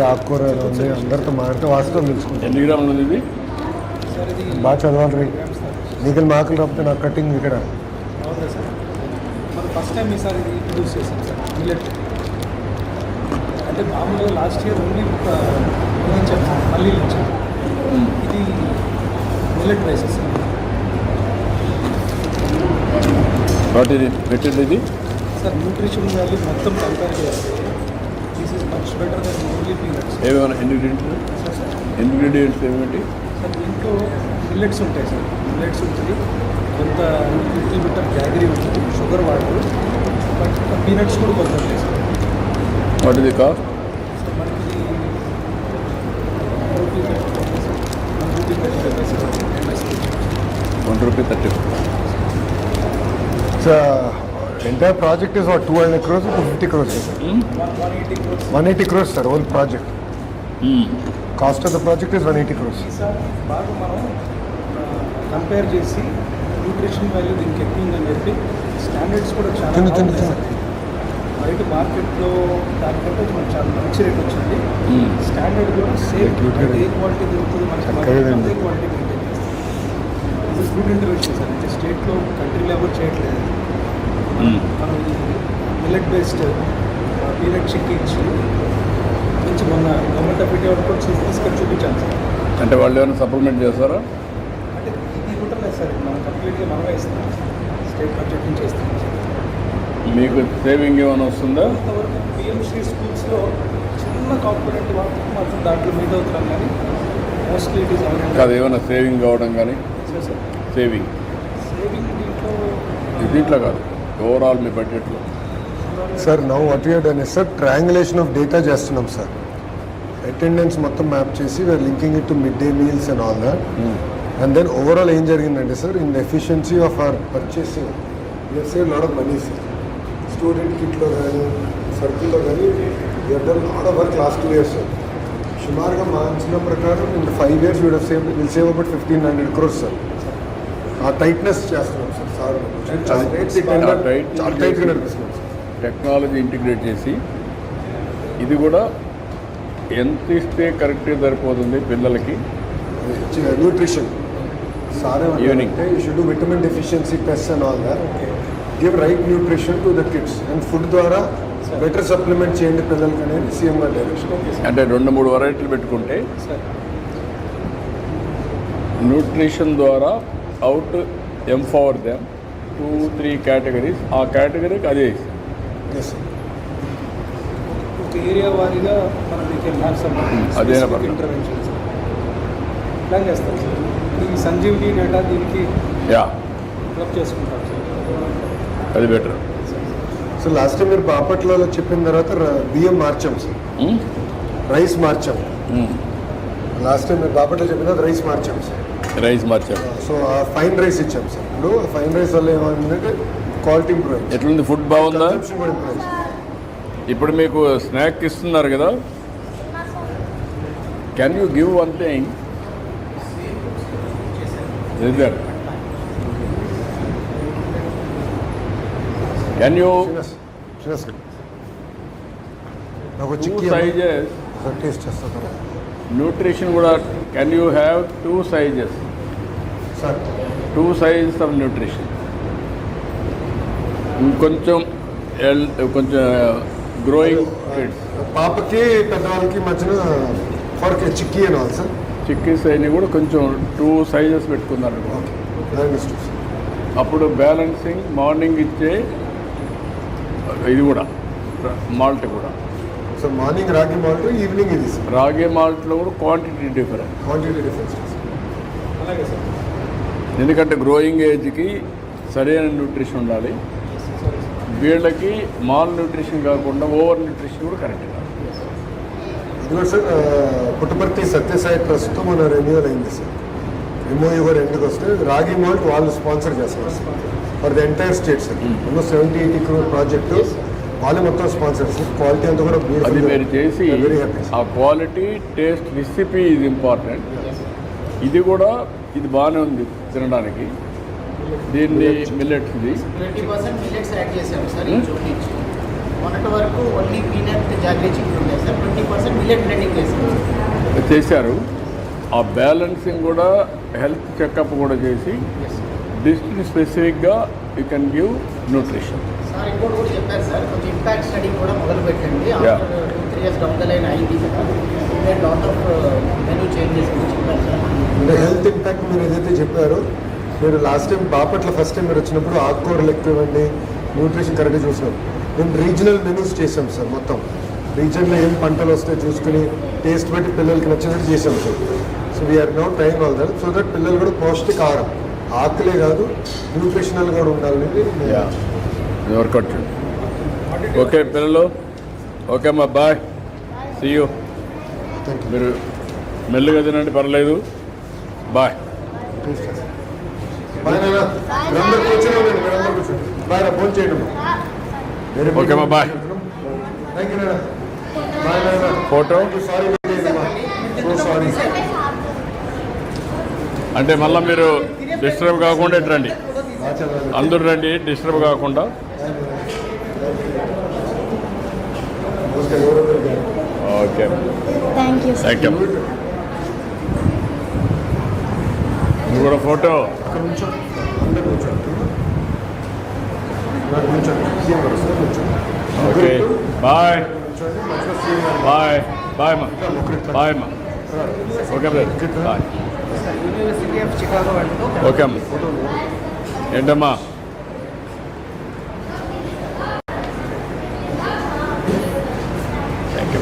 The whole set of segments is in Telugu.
ఆకుకూర ఉంది అందరితో మాట్లాడితే వాస్తవం తెలుసుకుంటాను. ఎన్ని గ్రాములు ఉంది ఇది? బాగా చదవాలి రీ నీకు మార్కులు రాకపోతే నాకు కటింగ్ ఇక్కడ ఫస్ట్ టైం ఈసారి ఇంట్రడ్యూస్ చేశాం సార్ మిల్లెట్. అంటే మామూలుగా లాస్ట్ ఇయర్ ఓన్లీ ఇచ్చాం సార్, మళ్ళీ ఇచ్చాం. ఇది మిల్లెట్ రైసెస్ సార్. వాటి పెట్టండి ఇది సార్ న్యూట్రిషన్ వాల్యూ మొత్తం కంపేర్ చేస్తే this is much better than only peanuts. ఏమైనా ఇంగ్రీడియంట్స్ ఏమిటి సార్ దీంట్లో మిల్లెట్స్ ఉంటాయి సార్, మిల్లెట్స్ ఉంటుంది, కొంత లిటిల్ బిట్ ఆఫ్ జాగరీ ఉంటుంది, షుగర్ వాటర్, బట్ పీనట్స్ కూడా కొంత ఉంటాయి సార్. వాట్ ఇది కాస్ట్? సార్ మనకి ₹1.30. Entire project is 200 crores to 50 crores sir. 180 crores sir, whole project. Cost of the project is 180 crores. Sir బాగా మనం కంపేర్ చేసి న్యూట్రిషన్ వాల్యూ దీనికి ఎక్కువ ఉందని చెప్పి స్టాండర్డ్స్ కూడా చాలా బాగుంది సార్. బయట మార్కెట్లో దానికంటే మనకు చాలా మంచి రేట్ వచ్చింది. స్టాండర్డ్ కూడా సేమ్ ఏ క్వాలిటీ దొరుకుతుంది మనకి అదే క్వాలిటీ మెయింటైన్ చేస్తుంది. ఇది ఫుడ్ ఇంటర్వెన్షన్ సార్, అంటే స్టేట్లో కంట్రీ లెవెల్ చేయట్లేదు. మనం మిల్లెట్ బేస్డ్ పీనట్ చిక్కీస్ నుంచి మొన్న గవర్నమెంట్ ఆఫ్ ఇండియా కూడా తీసుకొని చూపించాను సార్. అంటే వాళ్ళు ఏమైనా సప్లిమెంట్ చేస్తారా? అంటే ఇది కూడా లేదు సార్, మనం కంప్లీట్గా మనమే ఇస్తాం, స్టేట్ బడ్జెట్ నుంచి ఇస్తాం సార్. మీకు సేవింగ్ ఏమైనా వస్తుందా? ఇంతవరకు పిఎంసీ స్కూల్స్లో చిన్న కాంపోనెంట్ వాటికి మాత్రం దాంట్లో మీట్ అవుతున్నాం, కానీ మోస్ట్లీ ఇట్ ఈస్ అవైలబుల్. కాదు ఏమైనా సేవింగ్ కావడం కానీ? సార్ సేవింగ్ దీంట్లో కాదు, ఓవరాల్ మీ బడ్జెట్లో. Sir now what you done is sir triangulation of data చేస్తున్నాం సార్. అటెండెన్స్ మొత్తం మ్యాప్ చేసి we are linking it to mid day meals and all that. And then overall ఏం జరిగిందంటే సార్, in the efficiency of our purchasing we are save lot of money sir. Student కిట్లో కానీ సర్కిల్లో కానీ we are done lot of work last 2 years sir. సుమారుగా మా అంచనా ప్రకారం in 5 years will save about 1,500 crores sir. ఆ టైట్నెస్ చేస్తున్నాం సార్. చాలా టైట్గా నడిపిస్తున్నాం సార్. టెక్నాలజీ ఇంటిగ్రేట్ చేసి ఇది కూడా ఎంత ఇస్తే కరెక్ట్గా సరిపోతుంది పిల్లలకి? Nutrition sir evening you should do vitamin deficiency test and all that. Give right nutrition to the kids and food ద్వారా బెటర్ సప్లిమెంట్ చేయండి పిల్లలకి అనేది సీఎం గారి డైరెక్షన్. అంటే 2-3 వెరైటీలు పెట్టుకుంటే న్యూట్రిషన్ ద్వారా అవుట్ ఎంపవర్ దెమ్ 2-3 కేటగిరీస్, ఆ కేటగిరీకి అదే ఒక ఏరియా వారీగా మనం అదే ఇంటర్వెన్షన్స్ ప్లాన్ చేస్తాం సార్. ఈ సంజీవిని డేటా దీనికి క్లబ్ చేసుకుంటాం సార్, అది బెటర్. సో లాస్ట్ టైం మీరు బాపట్లలో చెప్పిన తర్వాత బియ్యం మార్చాం సార్, రైస్ మార్చాం. లాస్ట్ టైం మీరు బాపట్లో చెప్పిన తర్వాత రైస్ మార్చాం సార్. సో ఆ ఫైన్ రైస్ ఇచ్చాం సార్. ఇప్పుడు ఫైన్ రైస్ వల్ల ఏమైందంటే క్వాలిటీ ఇంప్రూవ్ అయింది. ఎట్లుంది ఫుడ్ బాగుందా? ఇంప్రూవ్. ఇప్పుడు మీకు స్నాక్ ఇస్తున్నారు కదా, can you give one thing? Can you నాకు 2 sizes టేస్ట్ చేస్తాను న్యూట్రిషన్ కూడా? Can you have 2 sizes sir? 2 sizes of nutrition. కొంచెం గ్రోయింగ్ కిడ్స్, పాపకి పెద్దవాళ్ళకి మధ్యన ఫర్ చిక్కీ అని వాళ్ళు సార్. చిక్కీస్ అయినా కూడా కొంచెం 2 sizes పెట్టుకున్నారు. అప్పుడు బ్యాలెన్సింగ్ మార్నింగ్ ఇచ్చే ఇది కూడా మాల్ట్ కూడా. సో మార్నింగ్ రాగి మాల్ట్, ఈవినింగ్ ఇది సార్. రాగి మాల్ట్లో కూడా క్వాంటిటీ డిఫరెన్స్. అలాగే సార్. ఎందుకంటే గ్రోయింగ్ ఏజ్కి సరైన న్యూట్రిషన్ ఉండాలి, వీళ్ళకి మాల్ న్యూట్రిషన్ కాకుండా ఓవర్ న్యూట్రిషన్ కూడా కరెక్ట్ కాదు. ఇదిగో సార్ పుట్టపర్తి సత్యసాయి ట్రస్ట్తో మన రెన్యూవల్ అయింది సార్. ఎంఓయూ కూడా ఎందుకు వస్తే రాగి మాల్ట్ వాళ్ళు స్పాన్సర్ చేస్తారు sir for the entire state sir. Almost 70-80 crore project వాళ్ళే మొత్తం స్పాన్సర్ సార్. క్వాలిటీ అంతా కూడా అది మీరు చేసి ఆ quality taste recipe is important. ఇది కూడా ఇది బాగానే ఉంది తినడానికి. దీన్ని మిల్లెట్స్ది 20% మిల్లెట్స్ యాడ్ చేశాము సార్. మొన్నటి వరకు ఓన్లీ పీనట్ జాగ్రీ చికెన్ ఉండే సార్ 20% మిల్లెట్ బ్లెండింగ్ చేసాం చేశారు. ఆ బ్యాలెన్సింగ్ కూడా హెల్త్ చెకప్ కూడా చేసి డిస్ట్రిక్ట్ స్పెసిఫిక్గా you can give nutrition. Sir ఇంకోటి కూడా చెప్పారు సార్, కొంచెం ఇంపాక్ట్ స్టడీ కూడా మొదలు పెట్టండి. Yeah. After 2-3 years down the line అయింది కదా, లాట్ ఆఫ్ మెనూ చేంజెస్ గురించి చెప్పారు సార్. అంటే హెల్త్ ఇంపాక్ట్ మీరు ఏదైతే చెప్పారో, మీరు last time Bapatla first time మీరు వచ్చినప్పుడు ఆకుకూరలు ఎక్కువ ఇవ్వండి, న్యూట్రిషన్ కరెక్ట్గా చూసినాం. మేము రీజనల్ మెనూస్ చేసాం సార్. మొత్తం రీజన్లో ఏం పంటలు వస్తాయో చూసుకుని టేస్ట్ బట్టి పిల్లలకి నచ్చినట్టు చేసాం సార్. So we are now train all that so that పిల్లలు కూడా పౌష్టికాహారం, ఆకులే కాదు న్యూట్రిషనల్ కూడా ఉండాలనేది వర్కౌట్. ఓకే పిల్లలు, ఓకే అమ్మా, బాయ్, సీ యూ. మీరు మెల్లిగా తినండి, పర్లేదు, బాయ్. బాయ్ నాన్న, మీరందరూ కూర్చొని ఉండండి, మీరందరూ కూర్చోండి. బాయ్ రా, ఫోన్ చేయండి అమ్మా. ఓకే అమ్మా, బాయ్. థ్యాంక్ యూ నాన్న. బాయ్ నాన్న. Photo sorry so sorry. అంటే మళ్ళీ మీరు డిస్టర్బ్ కాకుండా ఇటు రండి, అందరూ రండి, డిస్టర్బ్ కాకుండా. Okay, thank you. Thank you. నువ్వు కూడా photo. Okay, bye bye bye అమ్మా, బాయ్ అమ్మా. Okay brother, bye. University of Chicago అంటూ ఓకే అమ్మ. ఏంటమ్మా? Thank you,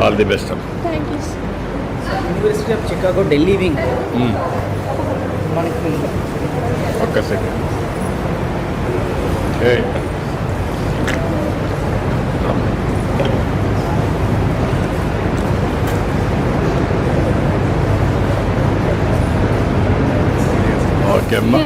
all the best అమ్మ. Thank you. University of Chicago Delhi wing మనకి ఒక్క సెకండ్. ఓకే అమ్మా.